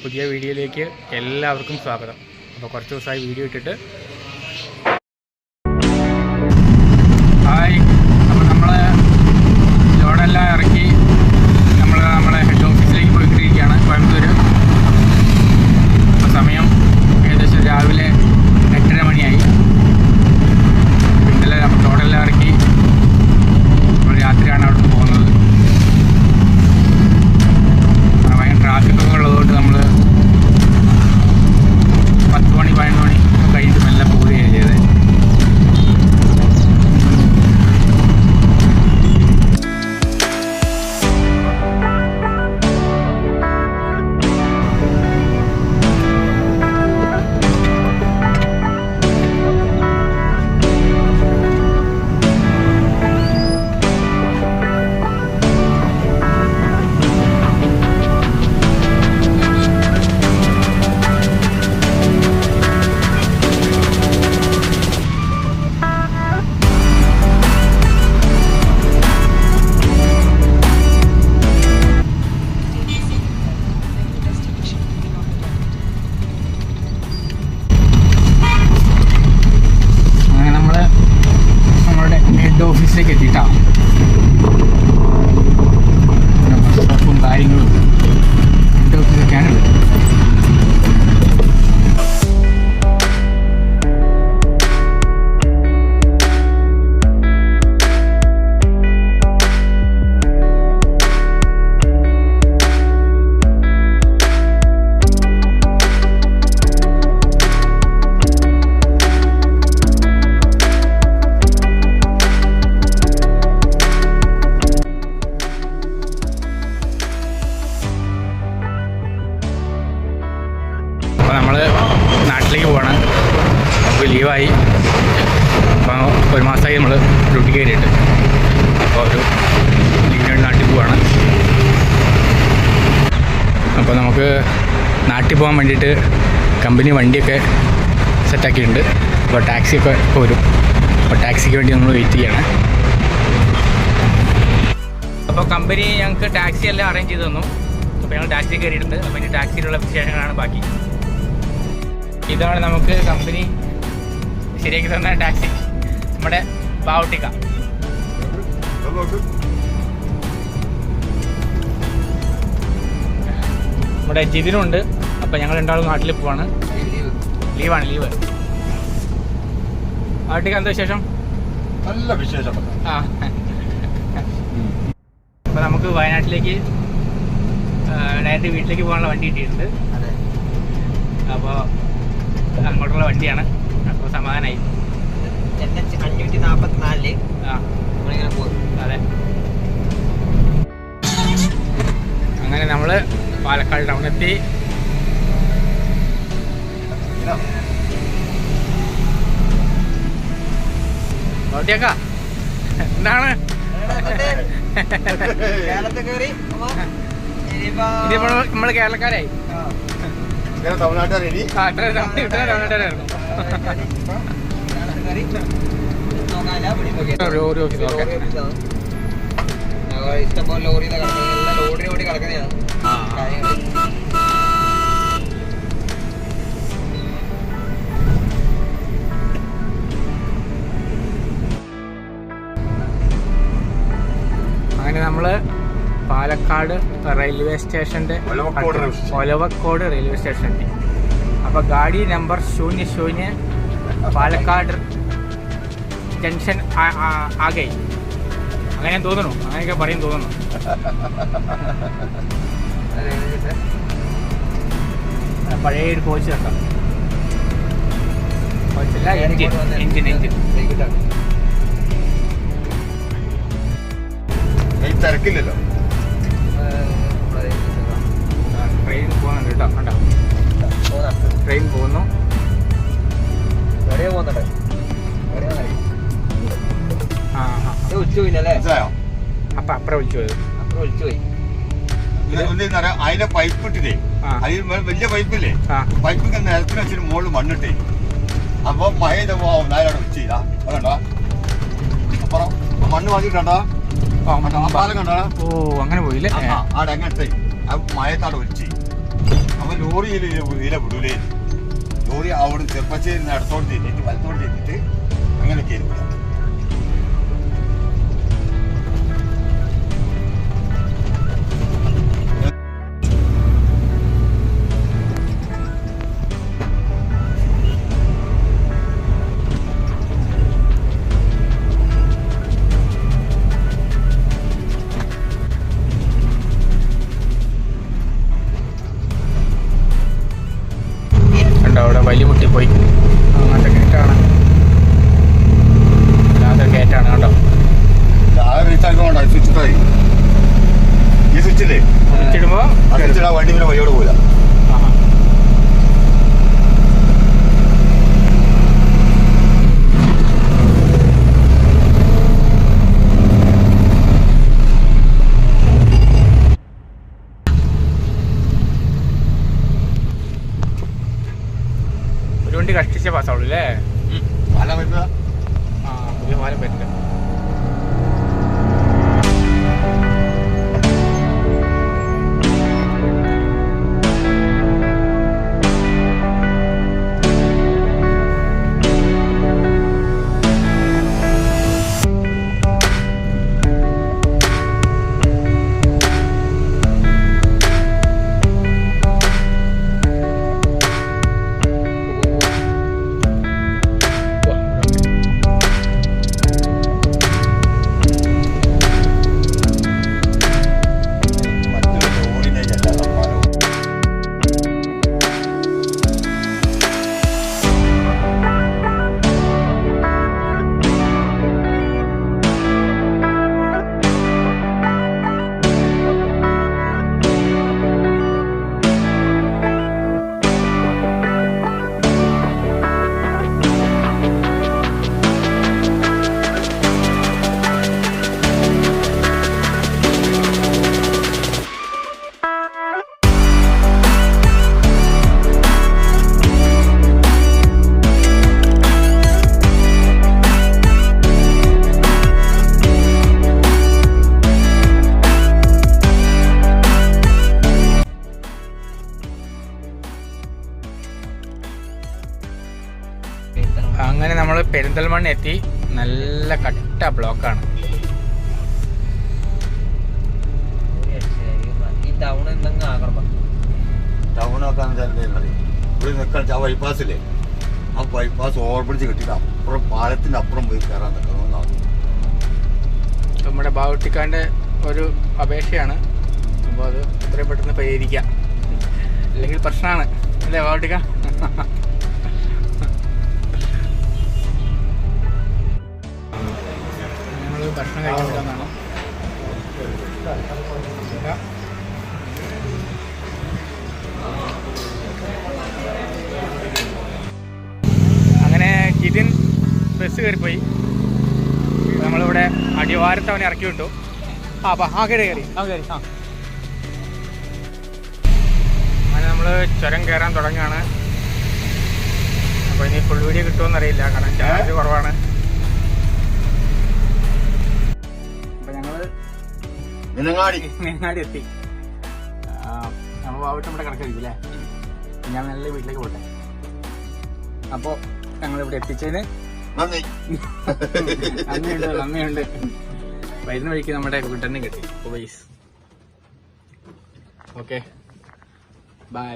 പുതിയ വീഡിയോയിലേക്ക് എല്ലാവർക്കും സ്വാഗതം. അപ്പോൾ കുറച്ച് ദിവസമായി വീഡിയോ ഇട്ടിട്ട്. ഹായ്, അപ്പോൾ നമ്മൾ ലോഡെല്ലാം ഇറക്കി നമ്മളെ ഹെഡ് ഓഫീസിലേക്ക് പോയിക്കൊണ്ടിരിക്കുകയാണ്, കോയമ്പത്തൂർ. അപ്പോൾ സമയം ഏകദേശം രാവിലെ 8:30 മണിയായി. ഇന്നലെ ലോഡെല്ലാം ഇറക്കി നമ്മൾ രാത്രിയാണ് അവിടെ പോകുന്നത്. ഭയങ്കര ട്രാഫിക്കൊക്കെ ഉള്ളതുകൊണ്ട് നമ്മൾ 10 മണി 11 മണി കഴിഞ്ഞിട്ട് മെല്ലെ പോവുകയാണ് ചെയ്തത്. ഓഫീസിലേക്ക് എത്തിയിട്ടാണ് സ്റ്റോപ്പും കാര്യങ്ങളും എൻ്റെ ഓഫീസൊക്കെയാണ് ഇത്. നമ്മൾ നാട്ടിലേക്ക് പോവാണ്. നമുക്ക് ലീവായി. അപ്പോൾ 1 മാസമായി നമ്മൾ ഡ്യൂട്ടി കയറിയിട്ട്. അപ്പോൾ ഒരു ലീവിന് വേണ്ടി നാട്ടിൽ പോവാണ്. അപ്പോൾ നമുക്ക് നാട്ടിൽ പോകാൻ വേണ്ടിയിട്ട് കമ്പനി വണ്ടിയൊക്കെ സെറ്റാക്കിയിട്ടുണ്ട്. അപ്പോൾ ടാക്സിയൊക്കെ ഇപ്പോൾ വരും. അപ്പോൾ ടാക്സിക്ക് വേണ്ടി നമ്മൾ വെയിറ്റ് ചെയ്യാണ്. അപ്പോൾ കമ്പനി ഞങ്ങൾക്ക് ടാക്സി എല്ലാം അറേഞ്ച് ചെയ്ത് തന്നു. അപ്പോൾ ഞങ്ങൾ ടാക്സി കയറിയിട്ടുണ്ട്. അപ്പോൾ ഇനി ടാക്സിയിലുള്ള വിശേഷങ്ങളാണ് ബാക്കി. ഇതാണ് നമുക്ക് കമ്പനി ശരിയാക്കി തന്ന ടാക്സി, നമ്മുടെ ബാവുട്ടിക്ക. നമ്മുടെ ജിതിനുണ്ട്. അപ്പം ഞങ്ങൾ രണ്ടാളും നാട്ടിൽ പോവാണ്. ലീവാണ്. ബാവുട്ടിക്ക, എന്താ വിശേഷം? നല്ല വിശേഷം. ആ, അപ്പോൾ നമുക്ക് വയനാട്ടിലേക്ക് ഡയറക്റ്റ് വീട്ടിലേക്ക് പോകാനുള്ള വണ്ടി കിട്ടിയിട്ടുണ്ട്. അപ്പോൾ അങ്ങോട്ടുള്ള വണ്ടിയാണ്. അപ്പോൾ സമാധാനമായി. NH 544 നമ്മളിങ്ങനെ പോകും. അതെ, അങ്ങനെ നമ്മൾ പാലക്കാട് ടൗണെത്തി. ഓട്ടിയാക്ക, എന്താണ് ഇതിപ്പോൾ നമ്മൾ കേരളക്കാരായി. തമിഴ്നാട്ടുകാരി ഇഷ്ടംപോലെ ലോറി ലോഡിന് വേണ്ടി കിടക്കുന്നതാണ്. അങ്ങനെ നമ്മൾ പാലക്കാട് റെയിൽവേ സ്റ്റേഷൻ്റെ ഒലവക്കോട് റെയിൽവേ സ്റ്റേഷൻ എത്തി. അപ്പോൾ ഗാഡി നമ്പർ 00 പാലക്കാട് ജംഗ്ഷൻ ആകെ, അങ്ങനെ തോന്നുന്നു, അങ്ങനെയൊക്കെ പറയും തോന്നുന്നു. പഴയ ഒരു കോച്ച് കേട്ടോ, കോച്ചല്ല, എഞ്ചിൻ തിരക്കില്ലല്ലോ. ട്രെയിൻ പോകുന്നുണ്ട് കേട്ടോ, കണ്ടോ? ട്രെയിൻ പോകുന്നു. അപ്പൊ അപ്പുറം വിളിച്ചു പോയി. അതിന്റെ പൈപ്പ് ഇട്ടില്ലേ, അതിൽ വലിയ പൈപ്പില്ലേ, പൈപ്പിന്റെ നിലത്തിന് വെച്ചിട്ട് മുകളിൽ മണ്ണിട്ടേ. അപ്പൊ മഴ നാലോടെ വെച്ച് ചെയ്താ കണ്ടോ, അപ്പുറം മണ്ണ് വാങ്ങിയിട്ടുണ്ടോ, പാലം കണ്ടോ? ഓ, അങ്ങനെ പോയില്ലേ? ആടെ അങ്ങനത്തെ മഴത്താടെ ഒലിച്ച്. അപ്പൊ ലോറി ഇതിലെ വിടൂലേ. ലോറി അവിടെ ചെറുപ്പശ്ശേരി അടുത്തോട്ട് തിരിഞ്ഞിട്ട് വലത്തോട്ട് തിരിഞ്ഞിട്ട് അങ്ങനെ കയറി വിടാം. അവിടെ വലിയ മുട്ടിപ്പോയി. അങ്ങനത്തെ ഗേറ്റാണ്, അല്ലാതെ ഗേറ്റാണ് കേട്ടോ. ഈ സ്വിച്ചില്ലേ സ്വിച്ചിടുമ്പോ വണ്ടി പിന്നെ വഴിയോട് പോല. ഒരു വണ്ടി കഷ്ടിച്ചേ പാസ്സാവുള്ളൂ അല്ലേ? പാലം വരുന്നതാ. ആ, പുതിയ പാലം വരുന്നുണ്ട്. അങ്ങനെ നമ്മൾ പെരിന്തൽമണ്ണ എത്തി. നല്ല കട്ട ബ്ലോക്കാണ്. ഈ ടൗൺ എന്തെങ്കിലും ആകണം. ടൗണൊക്കെ ഇവിടെ നിൽക്കാൻ ബൈപ്പാസില്ലേ, ആ ബൈപ്പാസ് ഓവർബ്രിഡ്ജ് കെട്ടിയിട്ട് അപ്പുറം പാലത്തിന്റെ അപ്പുറം പോയി കയറാൻ നിൽക്കണമെന്നാണ് നമ്മുടെ ബാവുട്ടിക്കാൻ്റെ ഒരു അപേക്ഷയാണ്. അപ്പോൾ അത് എത്രയും പെട്ടെന്ന് പരിഹരിക്കാം, അല്ലെങ്കിൽ പ്രശ്നമാണ് അല്ലേ ബാവുട്ടിക്ക? ഞങ്ങൾ ഭക്ഷണം കഴിക്കാൻ പറ്റാമെന്നാണ്. അങ്ങനെ ജിതിൻ ബസ് കയറിപ്പോയി. നമ്മളിവിടെ അടിവാരത്ത് അവനെ ഇറക്കി വിട്ടു. കയറി അങ്ങനെ നമ്മൾ ചുരം കയറാൻ തുടങ്ങുകയാണ്. അപ്പോൾ ഇനി ഫുൾ വീഡിയോ കിട്ടുമെന്നറിയില്ല, കാരണം ചാർജ് കുറവാണ്. അപ്പോൾ ഞങ്ങൾ മീനങ്ങാടി എത്തി. നമ്മൾ വാവിട്ട് നമ്മുടെ കിടക്കായിരിക്കും അല്ലേ? ഞാൻ നല്ല വീട്ടിലേക്ക് പോട്ടെ. അപ്പോൾ ഞങ്ങളിവിടെ എത്തിച്ചതിന് നന്ദിയുണ്ട്. വരുന്ന വഴിക്ക് നമ്മുടെ വീട്ടന്നെ കിട്ടി. Okay, by.